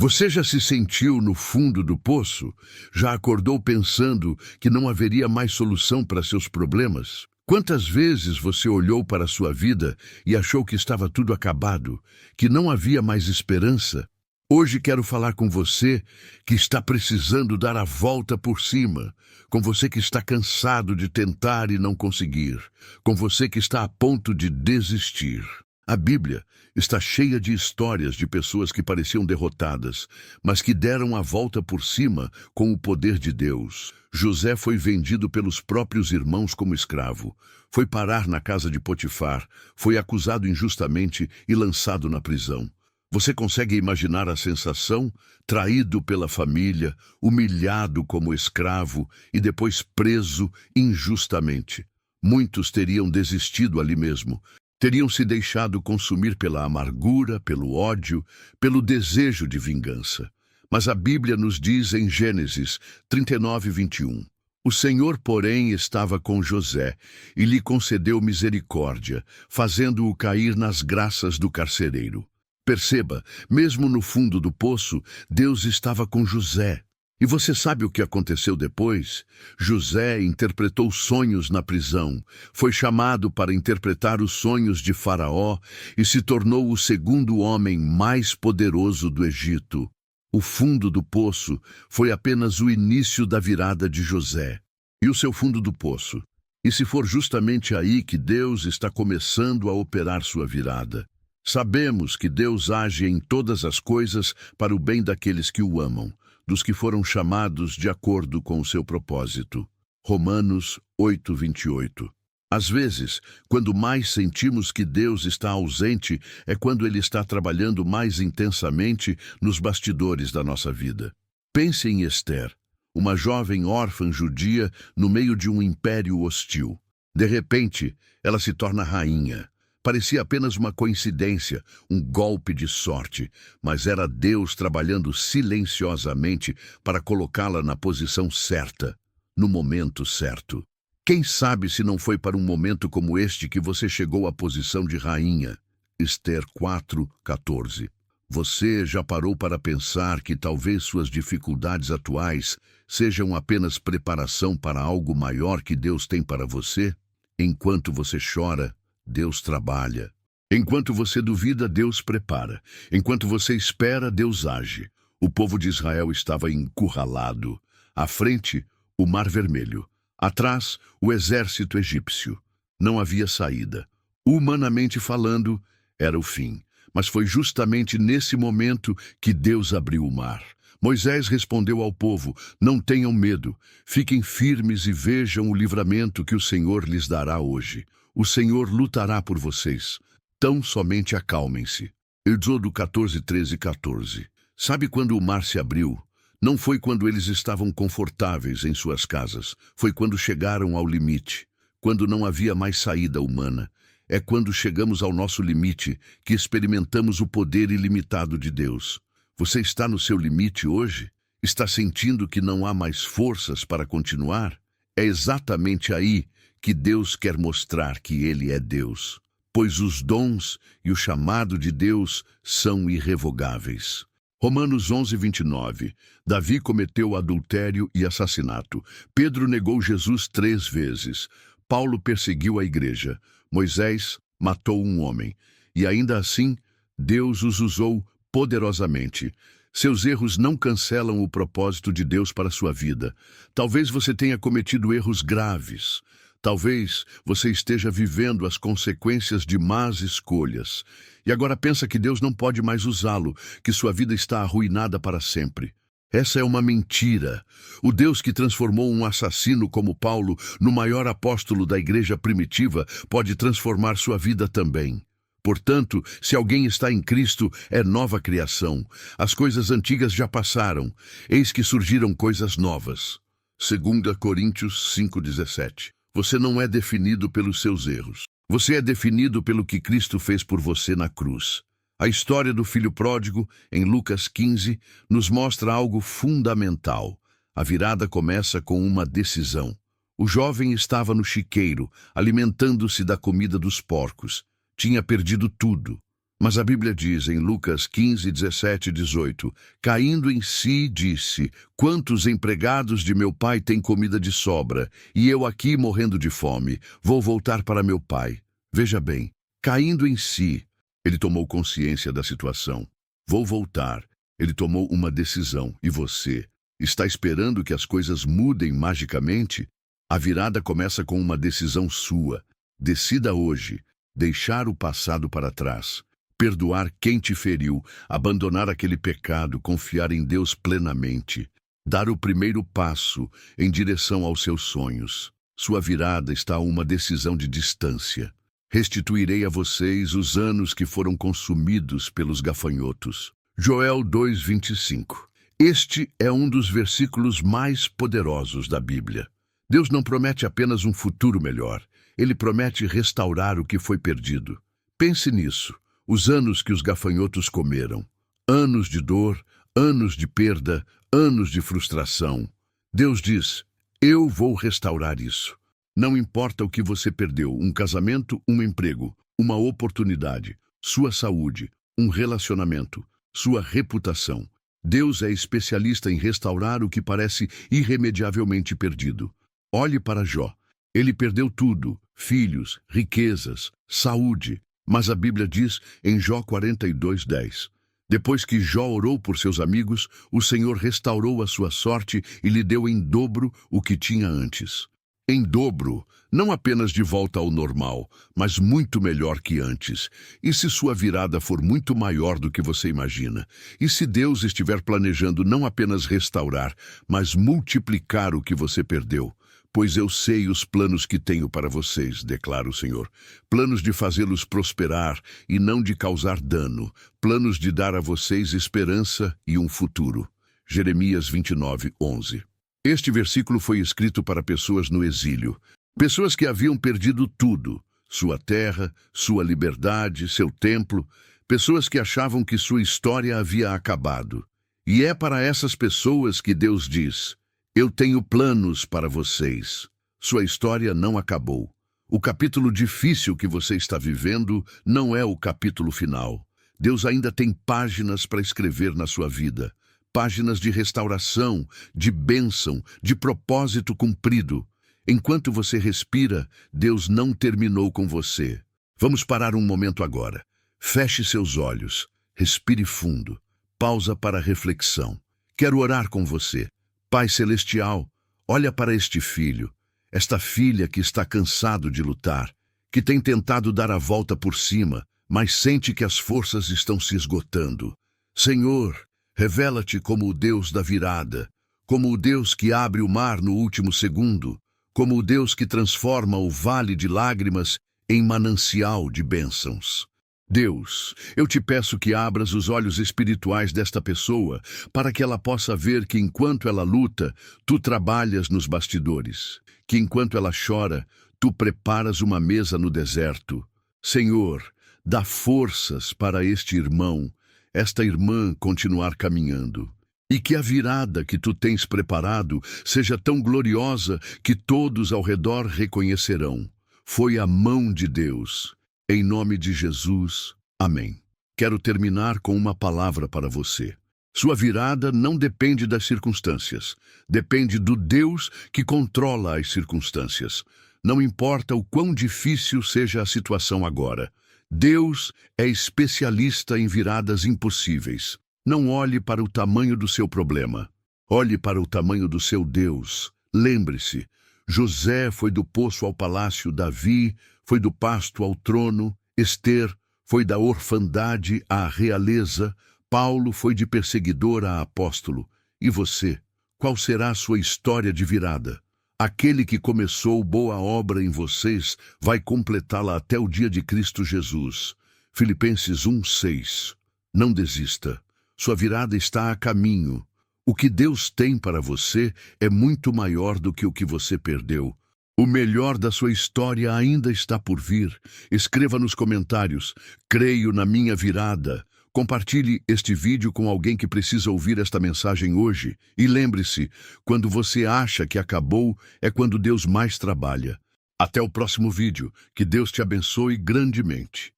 Você já se sentiu no fundo do poço? Já acordou pensando que não haveria mais solução para seus problemas? Quantas vezes você olhou para a sua vida e achou que estava tudo acabado, que não havia mais esperança? Hoje quero falar com você que está precisando dar a volta por cima, com você que está cansado de tentar e não conseguir, com você que está a ponto de desistir. A Bíblia está cheia de histórias de pessoas que pareciam derrotadas, mas que deram a volta por cima com o poder de Deus. José foi vendido pelos próprios irmãos como escravo, foi parar na casa de Potifar, foi acusado injustamente e lançado na prisão. Você consegue imaginar a sensação? Traído pela família, humilhado como escravo e depois preso injustamente. Muitos teriam desistido ali mesmo. Teriam se deixado consumir pela amargura, pelo ódio, pelo desejo de vingança. Mas a Bíblia nos diz em Gênesis 39:21, o Senhor, porém, estava com José e lhe concedeu misericórdia, fazendo-o cair nas graças do carcereiro. Perceba, mesmo no fundo do poço, Deus estava com José. E você sabe o que aconteceu depois? José interpretou sonhos na prisão, foi chamado para interpretar os sonhos de Faraó e se tornou o segundo homem mais poderoso do Egito. O fundo do poço foi apenas o início da virada de José. E o seu fundo do poço? E se for justamente aí que Deus está começando a operar sua virada? Sabemos que Deus age em todas as coisas para o bem daqueles que o amam, dos que foram chamados de acordo com o seu propósito. Romanos 8:28. Às vezes, quando mais sentimos que Deus está ausente, é quando Ele está trabalhando mais intensamente nos bastidores da nossa vida. Pense em Esther, uma jovem órfã judia no meio de um império hostil. De repente, ela se torna rainha. Parecia apenas uma coincidência, um golpe de sorte, mas era Deus trabalhando silenciosamente para colocá-la na posição certa, no momento certo. Quem sabe se não foi para um momento como este que você chegou à posição de rainha? Esther 4:14. Você já parou para pensar que talvez suas dificuldades atuais sejam apenas preparação para algo maior que Deus tem para você? Enquanto você chora, Deus trabalha. Enquanto você duvida, Deus prepara. Enquanto você espera, Deus age. O povo de Israel estava encurralado. À frente, o Mar Vermelho. Atrás, o exército egípcio. Não havia saída. Humanamente falando, era o fim. Mas foi justamente nesse momento que Deus abriu o mar. Moisés respondeu ao povo: não tenham medo, fiquem firmes e vejam o livramento que o Senhor lhes dará hoje. O Senhor lutará por vocês. Tão somente acalmem-se. Êxodo 14:13-14. Sabe quando o mar se abriu? Não foi quando eles estavam confortáveis em suas casas. Foi quando chegaram ao limite. Quando não havia mais saída humana. É quando chegamos ao nosso limite que experimentamos o poder ilimitado de Deus. Você está no seu limite hoje? Está sentindo que não há mais forças para continuar? É exatamente aí que Deus quer mostrar que Ele é Deus, pois os dons e o chamado de Deus são irrevogáveis. Romanos 11:29. Davi cometeu adultério e assassinato. Pedro negou Jesus 3 vezes. Paulo perseguiu a igreja. Moisés matou um homem. E ainda assim, Deus os usou poderosamente. Seus erros não cancelam o propósito de Deus para a sua vida. Talvez você tenha cometido erros graves. Talvez você esteja vivendo as consequências de más escolhas. E agora pensa que Deus não pode mais usá-lo, que sua vida está arruinada para sempre. Essa é uma mentira. O Deus que transformou um assassino como Paulo no maior apóstolo da igreja primitiva pode transformar sua vida também. Portanto, se alguém está em Cristo, é nova criação. As coisas antigas já passaram. Eis que surgiram coisas novas. 2 Coríntios 5:17. Você não é definido pelos seus erros. Você é definido pelo que Cristo fez por você na cruz. A história do filho pródigo, em Lucas 15, nos mostra algo fundamental. A virada começa com uma decisão. O jovem estava no chiqueiro, alimentando-se da comida dos porcos. Tinha perdido tudo. Mas a Bíblia diz em Lucas 15, 17 e 18, caindo em si, disse, quantos empregados de meu pai têm comida de sobra, e eu aqui morrendo de fome, vou voltar para meu pai. Veja bem, caindo em si, ele tomou consciência da situação. Vou voltar. Ele tomou uma decisão. E você? Está esperando que as coisas mudem magicamente? A virada começa com uma decisão sua. Decida hoje, deixar o passado para trás. Perdoar quem te feriu, abandonar aquele pecado, confiar em Deus plenamente. Dar o primeiro passo em direção aos seus sonhos. Sua virada está a uma decisão de distância. Restituirei a vocês os anos que foram consumidos pelos gafanhotos. Joel 2:25. Este é um dos versículos mais poderosos da Bíblia. Deus não promete apenas um futuro melhor. Ele promete restaurar o que foi perdido. Pense nisso. Os anos que os gafanhotos comeram. Anos de dor, anos de perda, anos de frustração. Deus diz, eu vou restaurar isso. Não importa o que você perdeu, um casamento, um emprego, uma oportunidade, sua saúde, um relacionamento, sua reputação. Deus é especialista em restaurar o que parece irremediavelmente perdido. Olhe para Jó. Ele perdeu tudo, filhos, riquezas, saúde. Mas a Bíblia diz em Jó 42:10, depois que Jó orou por seus amigos, o Senhor restaurou a sua sorte e lhe deu em dobro o que tinha antes. Em dobro, não apenas de volta ao normal, mas muito melhor que antes. E se sua virada for muito maior do que você imagina? E se Deus estiver planejando não apenas restaurar, mas multiplicar o que você perdeu? Pois eu sei os planos que tenho para vocês, declara o Senhor. Planos de fazê-los prosperar e não de causar dano. Planos de dar a vocês esperança e um futuro. Jeremias 29:11. Este versículo foi escrito para pessoas no exílio. Pessoas que haviam perdido tudo. Sua terra, sua liberdade, seu templo. Pessoas que achavam que sua história havia acabado. E é para essas pessoas que Deus diz, eu tenho planos para vocês. Sua história não acabou. O capítulo difícil que você está vivendo não é o capítulo final. Deus ainda tem páginas para escrever na sua vida. Páginas de restauração, de bênção, de propósito cumprido. Enquanto você respira, Deus não terminou com você. Vamos parar um momento agora. Feche seus olhos. Respire fundo. Pausa para reflexão. Quero orar com você. Pai Celestial, olha para este filho, esta filha que está cansado de lutar, que tem tentado dar a volta por cima, mas sente que as forças estão se esgotando. Senhor, revela-te como o Deus da virada, como o Deus que abre o mar no último segundo, como o Deus que transforma o vale de lágrimas em manancial de bênçãos. Deus, eu te peço que abras os olhos espirituais desta pessoa para que ela possa ver que enquanto ela luta, tu trabalhas nos bastidores, que enquanto ela chora, tu preparas uma mesa no deserto. Senhor, dá forças para este irmão, esta irmã continuar caminhando. E que a virada que tu tens preparado seja tão gloriosa que todos ao redor reconhecerão. Foi a mão de Deus. Em nome de Jesus, amém. Quero terminar com uma palavra para você. Sua virada não depende das circunstâncias. Depende do Deus que controla as circunstâncias. Não importa o quão difícil seja a situação agora. Deus é especialista em viradas impossíveis. Não olhe para o tamanho do seu problema. Olhe para o tamanho do seu Deus. Lembre-se, José foi do poço ao palácio, Davi foi do pasto ao trono, Esther foi da orfandade à realeza, Paulo foi de perseguidor a apóstolo. E você, qual será a sua história de virada? Aquele que começou boa obra em vocês vai completá-la até o dia de Cristo Jesus. Filipenses 1:6. Não desista. Sua virada está a caminho. O que Deus tem para você é muito maior do que o que você perdeu. O melhor da sua história ainda está por vir. Escreva nos comentários, creio na minha virada. Compartilhe este vídeo com alguém que precisa ouvir esta mensagem hoje. E lembre-se, quando você acha que acabou, é quando Deus mais trabalha. Até o próximo vídeo. Que Deus te abençoe grandemente.